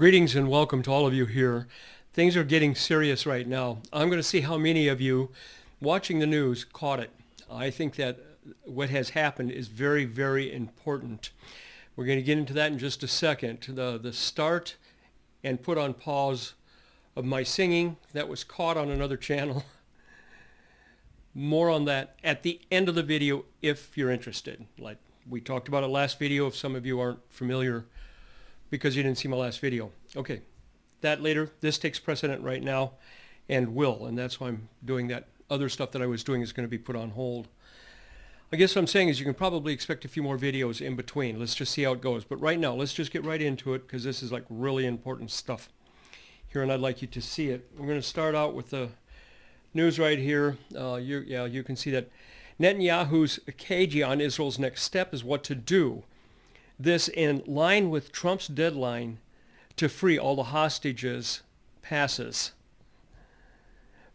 Greetings and welcome to all of you here. Things are getting serious right now. I'm going to see how many of you watching the news caught it. I think that what has happened is very, very important. We're going to get into that in just a second. The start and put on pause of my singing that was caught on another channel. More on that at the end of the video if you're interested. Like we talked about it last video if some of you aren't familiar because you didn't see my last video. Okay, that later. This takes precedent right now and will, and that's why I'm doing that. Other stuff that I was doing is going to be put on hold. I guess what I'm saying is you can probably expect a few more videos in between. Let's just see how it goes. But right now, let's just get right into it because this is like really important stuff here, and I'd like you to see it. We're going to start out with the news right here. You can see that Netanyahu's cagey on Israel's next step is what to do. This in line with Trump's deadline to free all the hostages passes.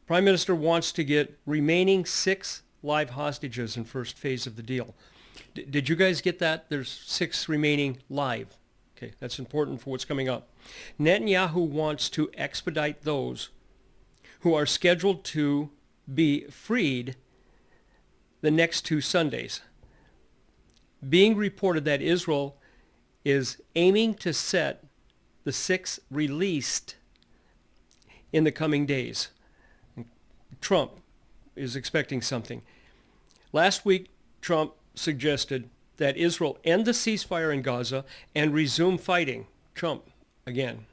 Prime Minister wants to get remaining 6 live hostages in first phase of the deal. Did you guys get that? There's 6 remaining live. Okay, that's important for what's coming up. Netanyahu wants to expedite those who are scheduled to be freed the next 2 Sundays. Being reported that Israel is aiming to set the 6 released in the coming days. Trump is expecting something. Last week, Trump suggested that Israel end the ceasefire in Gaza and resume fighting. Trump, again.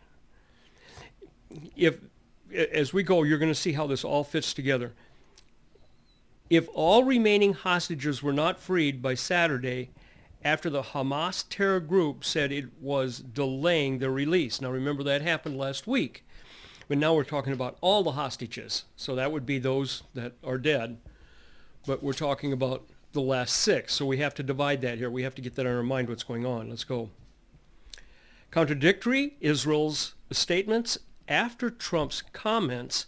As we go, you're going to see how this all fits together. If all remaining hostages were not freed by Saturday, after the Hamas terror group said it was delaying their release. Now remember that happened last week, but now we're talking about all the hostages. So that would be those that are dead, but we're talking about the last 6. So we have to divide that here. We have to get that in our mind what's going on. Let's go. Contradictory, Israel's statements after Trump's comments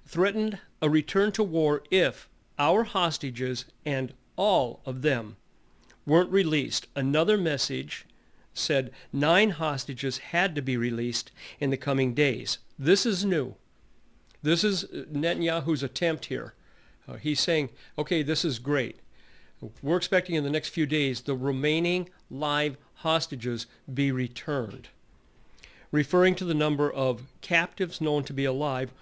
threatened a return to war if our hostages and all of them weren't released. Another message said 9 hostages had to be released in the coming days. This is new. This is Netanyahu's attempt here. He's saying, okay, this is great. We're expecting in the next few days the remaining live hostages be returned, referring to the number of captives known to be alive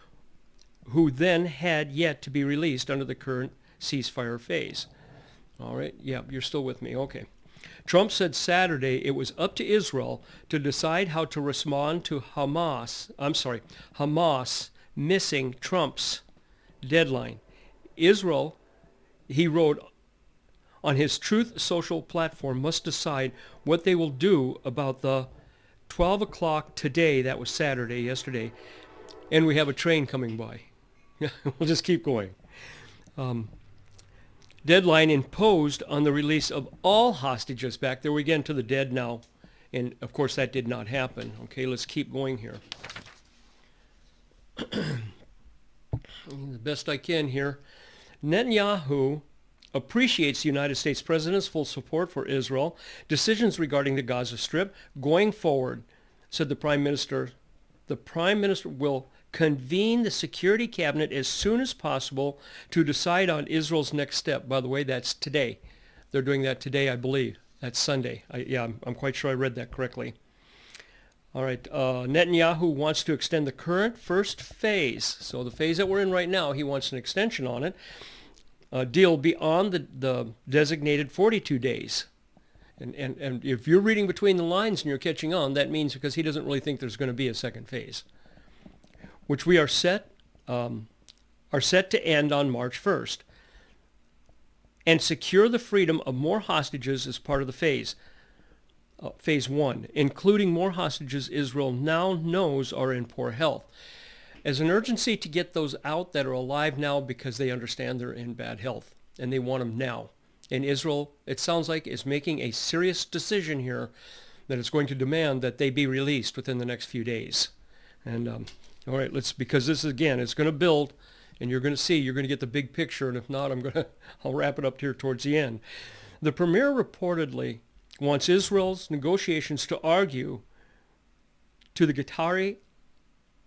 who then had yet to be released under the current ceasefire phase. All right, yeah, you're still with me. Okay. Trump said Saturday it was up to Israel to decide how to respond to Hamas missing Trump's deadline. Israel, he wrote on his Truth Social platform, must decide what they will do about the 12 o'clock today, that was Saturday, yesterday, and we have a train coming by. We'll just keep going. Deadline imposed on the release of all hostages back there. We get into the dead now, and of course that did not happen. Okay, let's keep going here. The best I can here. Netanyahu appreciates the United States President's full support for Israel. Decisions regarding the Gaza Strip going forward, said the Prime Minister. The Prime Minister will convene the Security Cabinet as soon as possible to decide on Israel's next step. By the way, that's today. They're doing that today, I believe. That's Sunday. I'm quite sure I read that correctly. All right. Netanyahu wants to extend the current first phase. So the phase that we're in right now, he wants an extension on it. Deal beyond the designated 42 days. And if you're reading between the lines and you're catching on, that means because he doesn't really think there's going to be a second phase, which we are set to end on March 1st, and secure the freedom of more hostages as part of the phase 1, including more hostages Israel now knows are in poor health. As an urgency to get those out that are alive now because they understand they're in bad health, and they want them now. And Israel, it sounds like, is making a serious decision here that it's going to demand that they be released within the next few days. And all right, because this is, again, it's going to build, and you're going to get the big picture, and if not, I'll wrap it up here towards the end. The premier reportedly wants Israel's negotiations to argue to the Qatari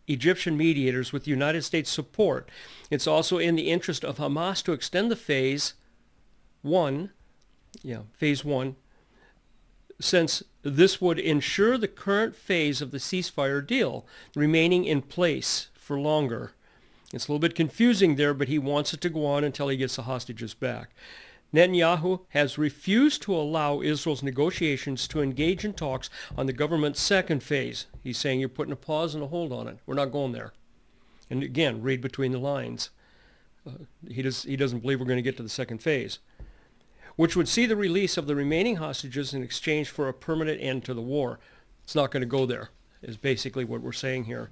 Egyptian mediators with United States support. It's also in the interest of Hamas to extend the phase one, since this would ensure the current phase of the ceasefire deal remaining in place for longer. It's a little bit confusing there, but he wants it to go on until he gets the hostages back. Netanyahu has refused to allow Israel's negotiations to engage in talks on the government's second phase. He's saying you're putting a pause and a hold on it. We're not going there. And again, read between the lines. He doesn't believe we're going to get to the second phase, which would see the release of the remaining hostages in exchange for a permanent end to the war. It's not going to go there, is basically what we're saying here.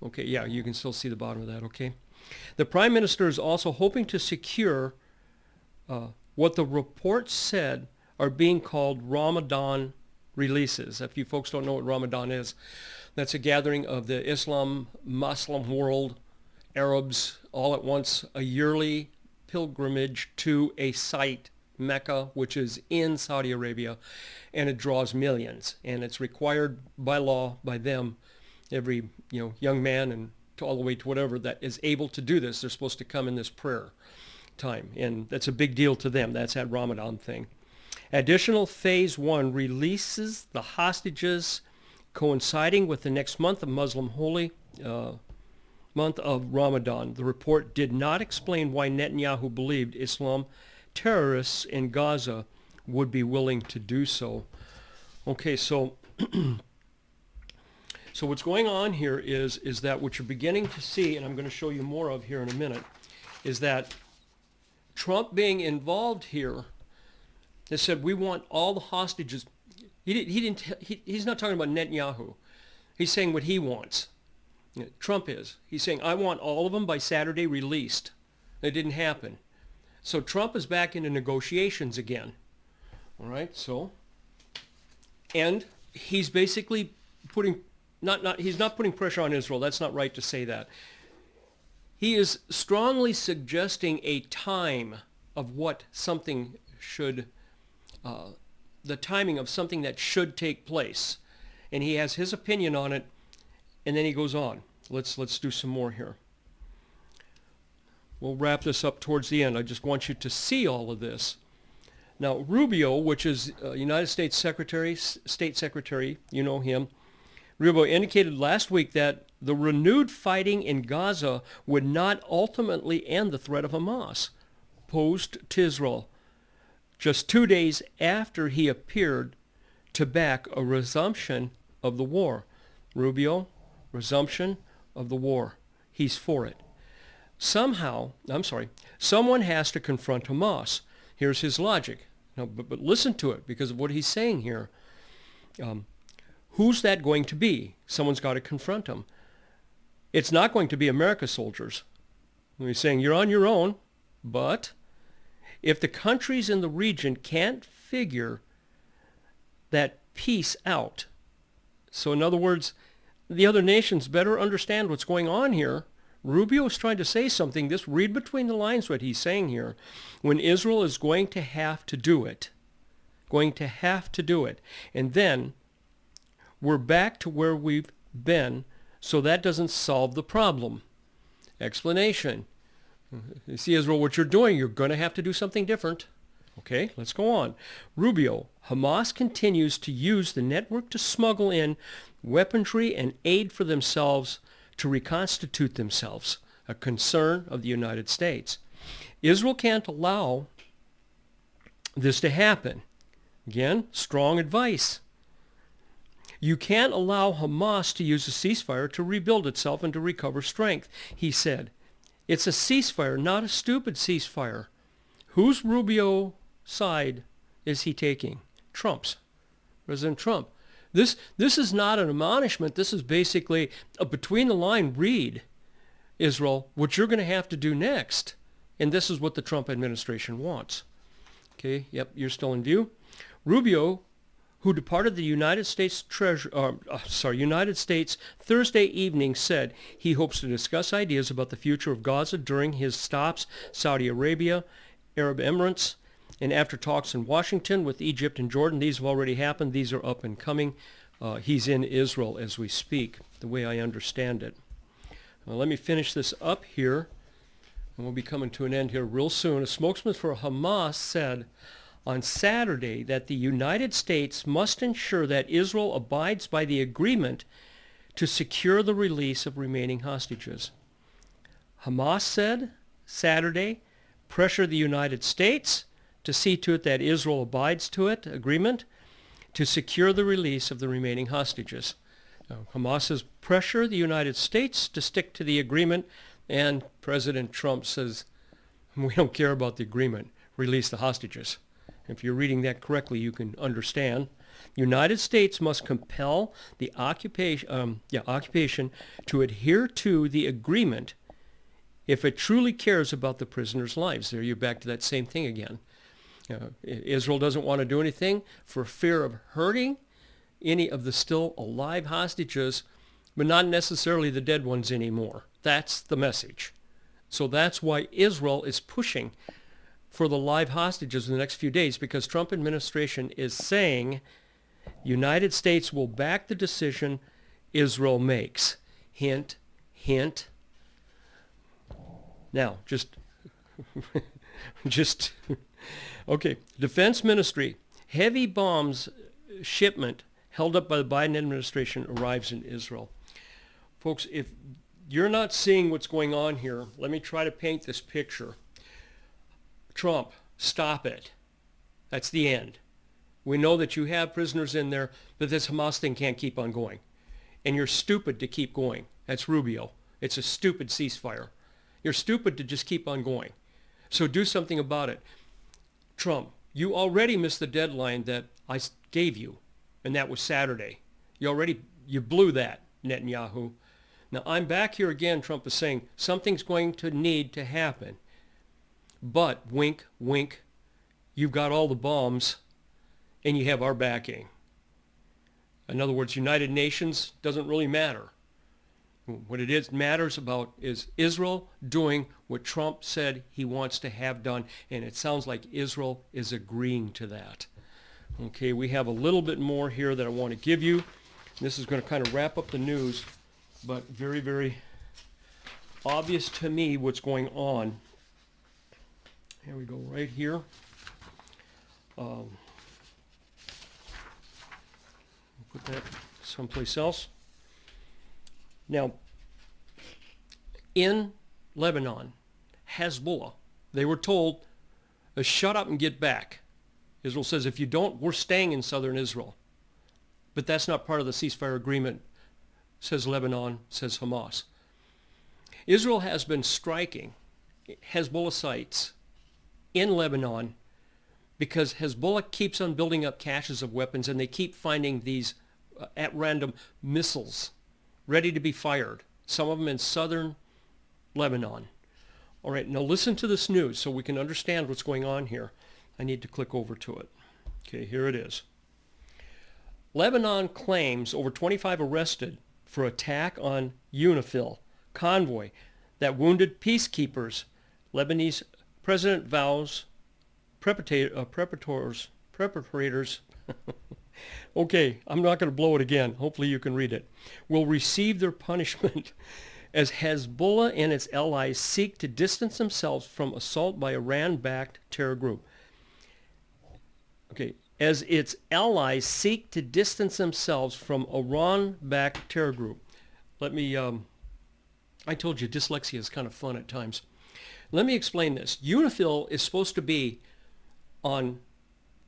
Okay, yeah, you can still see the bottom of that, okay? The Prime Minister is also hoping to secure what the report said are being called Ramadan releases. If you folks don't know what Ramadan is, that's a gathering of the Muslim world, Arabs, all at once, a yearly pilgrimage to a site, Mecca, which is in Saudi Arabia, and it draws millions. And it's required by law, by them, every young man and all the way to whatever that is able to do this, they're supposed to come in this prayer time. And that's a big deal to them. That's that Ramadan thing. Additional phase one releases the hostages coinciding with the next month of Muslim holy month of Ramadan. The report did not explain why Netanyahu believed Islam terrorists in Gaza would be willing to do so. Okay, so so what's going on here is that what you're beginning to see, and I'm going to show you more of here in a minute, is that Trump being involved here has said we want all the hostages. He's not talking about Netanyahu. He's saying what he wants. Trump is. He's saying I want all of them by Saturday released. It didn't happen. So Trump is back into negotiations again. All right. So, and he's basically putting he's not putting pressure on Israel. That's not right to say that. He is strongly suggesting a time of what something should, the timing of something that should take place. And he has his opinion on it, and then he goes on. Let's do some more here. We'll wrap this up towards the end. I just want you to see all of this. Now, Rubio, which is United States State Secretary, you know him, Rubio indicated last week that the renewed fighting in Gaza would not ultimately end the threat of Hamas posed to Israel, just 2 days after he appeared to back a resumption of the war. Rubio, resumption of the war. He's for it. Someone has to confront Hamas. Here's his logic. Now, but listen to it because of what he's saying here. Who's that going to be? Someone's got to confront him. It's not going to be America's soldiers. He's saying you're on your own, but if the countries in the region can't figure that peace out, so in other words, the other nations better understand what's going on here. Rubio is trying to say something. Read between the lines what he's saying here. When Israel is going to have to do it. And then we're back to where we've been, so that doesn't solve the problem. Explanation. You see, Israel, what you're doing, you're going to have to do something different. Okay, let's go on. Rubio, Hamas continues to use the network to smuggle in weaponry and aid for themselves to reconstitute themselves, a concern of the United States. Israel can't allow this to happen. Again, strong advice. You can't allow Hamas to use a ceasefire to rebuild itself and to recover strength, he said. It's a ceasefire, not a stupid ceasefire. Whose Rubio side is he taking? Trump's. President Trump. This is not an admonishment. This is basically a between-the-line read, Israel, what you're going to have to do next. And this is what the Trump administration wants. Okay, yep, you're still in view. Rubio, who departed the United States Thursday evening, said he hopes to discuss ideas about the future of Gaza during his stops Saudi Arabia, Arab Emirates, and after talks in Washington with Egypt and Jordan. These have already happened. These are up and coming. He's in Israel as we speak, the way I understand it. Let me finish this up here, and we'll be coming to an end here real soon. A spokesman for Hamas said on Saturday that the United States must ensure that Israel abides by the agreement to secure the release of remaining hostages. Hamas said Saturday, pressure the United States to see to it that Israel abides to it, agreement, to secure the release of the remaining hostages. Now, Hamas says pressure the United States to stick to the agreement, and President Trump says, we don't care about the agreement, release the hostages. If you're reading that correctly, you can understand. United States must compel the occupation to adhere to the agreement if it truly cares about the prisoners' lives. There you're back to that same thing again. Israel doesn't want to do anything for fear of hurting any of the still alive hostages, but not necessarily the dead ones anymore. That's the message. So that's why Israel is pushing for the live hostages in the next few days, because Trump administration is saying United States will back the decision Israel makes. Hint, hint. Now, just okay. Defense Ministry, heavy bombs shipment held up by the Biden administration arrives in Israel. Folks, if you're not seeing what's going on here, let me try to paint this picture. Trump, stop it. That's the end. We know that you have prisoners in there, but this Hamas thing can't keep on going. And you're stupid to keep going. That's Rubio. It's a stupid ceasefire. You're stupid to just keep on going. So do something about it. Trump, you already missed the deadline that I gave you, and that was Saturday. You blew that, Netanyahu. Now I'm back here again, Trump is saying something's going to need to happen. But, wink, wink, you've got all the bombs, and you have our backing. In other words, United Nations doesn't really matter. What it matters about is Israel doing what Trump said he wants to have done, and it sounds like Israel is agreeing to that. Okay, we have a little bit more here that I want to give you. This is going to kind of wrap up the news, but very, very obvious to me what's going on. Here we go, right here. Put that someplace else. Now, in Lebanon, Hezbollah, they were told, shut up and get back. Israel says, if you don't, we're staying in southern Israel. But that's not part of the ceasefire agreement, says Lebanon, says Hamas. Israel has been striking Hezbollah sites in Lebanon because Hezbollah keeps on building up caches of weapons, and they keep finding these at random missiles ready to be fired, some of them in southern Lebanon. All right, now listen to this news so we can understand what's going on here. I need to click over to it. Okay, here it is. Lebanon claims over 25 arrested for attack on UNIFIL convoy that wounded peacekeepers. Lebanese president vows preparators. Okay, I'm not going to blow it again. Hopefully you can read it. Will receive their punishment as Hezbollah and its allies seek to distance themselves from assault by Iran-backed terror group. Okay, as its allies seek to distance themselves from Iran-backed terror group. Let me, I told you dyslexia is kind of fun at times. Let me explain this. UNIFIL is supposed to be on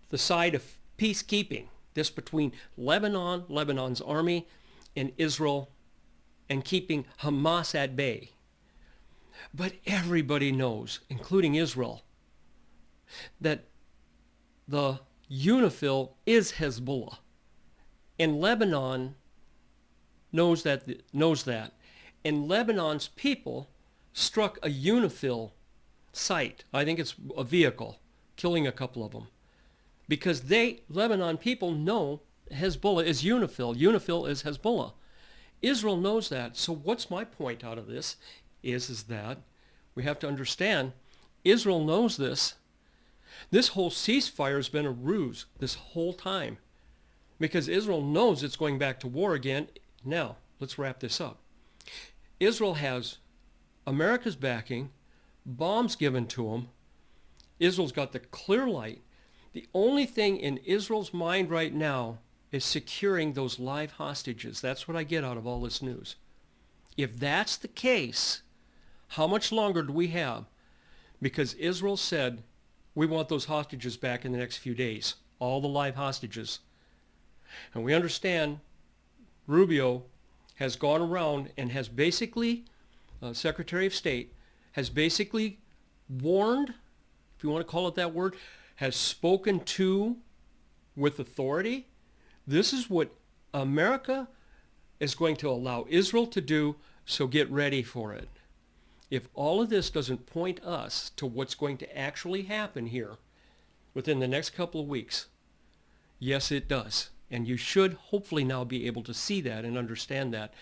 the side of peacekeeping, this between Lebanon, Lebanon's army, and Israel, and keeping Hamas at bay. But everybody knows, including Israel, that the UNIFIL is Hezbollah. And Lebanon knows that. And Lebanon's people struck a UNIFIL site. I think it's a vehicle, killing a couple of them. Because Lebanon people know Hezbollah is UNIFIL. UNIFIL is Hezbollah. Israel knows that. So what's my point out of this is that we have to understand Israel knows this. This whole ceasefire has been a ruse this whole time. because Israel knows it's going back to war again. Now, let's wrap this up. Israel has America's backing, bombs given to them. Israel's got the clear light. The only thing in Israel's mind right now is securing those live hostages. That's what I get out of all this news. If that's the case, how much longer do we have? Because Israel said, we want those hostages back in the next few days, all the live hostages. And we understand Rubio has gone around and has basically, Secretary of State, has basically warned, if you want to call it that word, has spoken to with authority. This is what America is going to allow Israel to do, so get ready for it. If all of this doesn't point us to what's going to actually happen here within the next couple of weeks, yes, it does. And you should hopefully now be able to see that and understand that.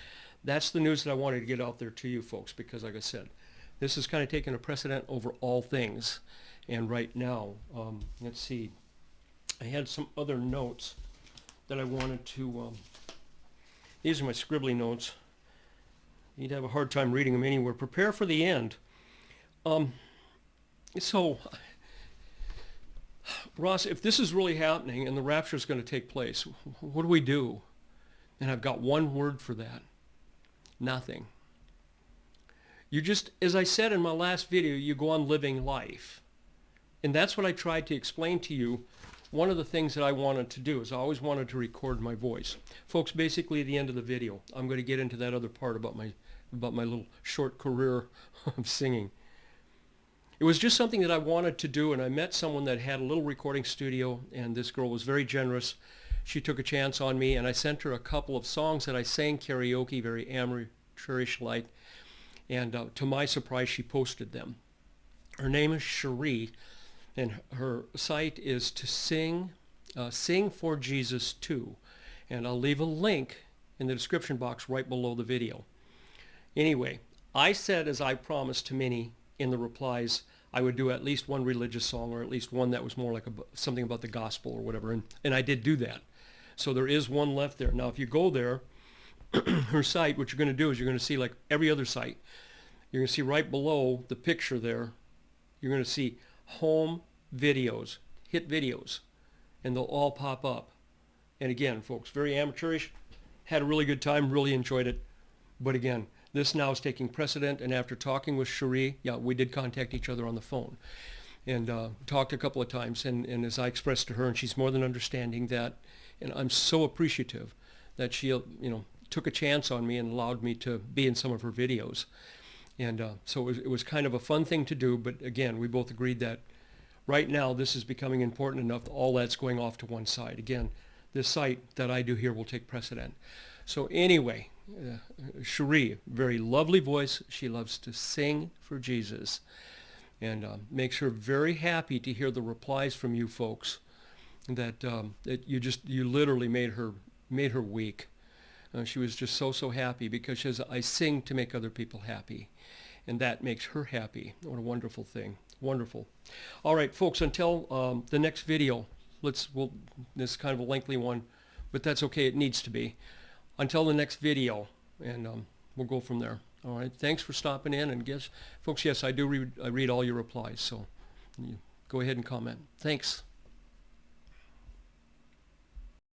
That's the news that I wanted to get out there to you folks, because like I said, this is kind of taking a precedent over all things. And right now, let's see, I had some other notes that I wanted to, these are my scribbly notes. You'd have a hard time reading them anywhere. Prepare for the end. So, Ross, if this is really happening and the rapture is going to take place, what do we do? And I've got one word for that. Nothing. You just, as I said in my last video, you go on living life. And that's what I tried to explain to you. One of the things that I wanted to do is I always wanted to record my voice. Folks, basically at the end of the video, I'm going to get into that other part about my little short career of singing. It was just something that I wanted to do, and I met someone that had a little recording studio, and this girl was very generous. She took a chance on me, and I sent her a couple of songs that I sang karaoke, very amateurish-like, and to my surprise, she posted them. Her name is Cherie, and her site is to sing for Jesus 2, and I'll leave a link in the description box right below the video. Anyway, I said, as I promised to many in the replies, I would do at least one religious song, or at least one that was more like something about the gospel or whatever, and I did do that. So there is one left there. Now, if you go there, her site, what you're going to do is you're going to see, like every other site, you're going to see right below the picture there, you're going to see home videos, hit videos, and they'll all pop up. And again, folks, very amateurish, had a really good time, really enjoyed it. But again, this now is taking precedent, and after talking with Cherie, yeah, we did contact each other on the phone and talked a couple of times, and as I expressed to her, and she's more than understanding that, and I'm so appreciative that she, took a chance on me and allowed me to be in some of her videos. And so it was kind of a fun thing to do, but again, we both agreed that right now this is becoming important enough that all that's going off to one side. Again, this site that I do here will take precedent. So anyway, Cherie, very lovely voice. She loves to sing for Jesus, and makes her very happy to hear the replies from you folks. That you literally made her week. She was just so happy because she says, I sing to make other people happy, and that makes her happy. What a wonderful thing. Wonderful. All right, folks, until the next video, this is kind of a lengthy one, but that's okay. It needs to be. Until the next video, and we'll go from there. All right, thanks for stopping in, and folks, yes, I read all your replies, so go ahead and comment. Thanks.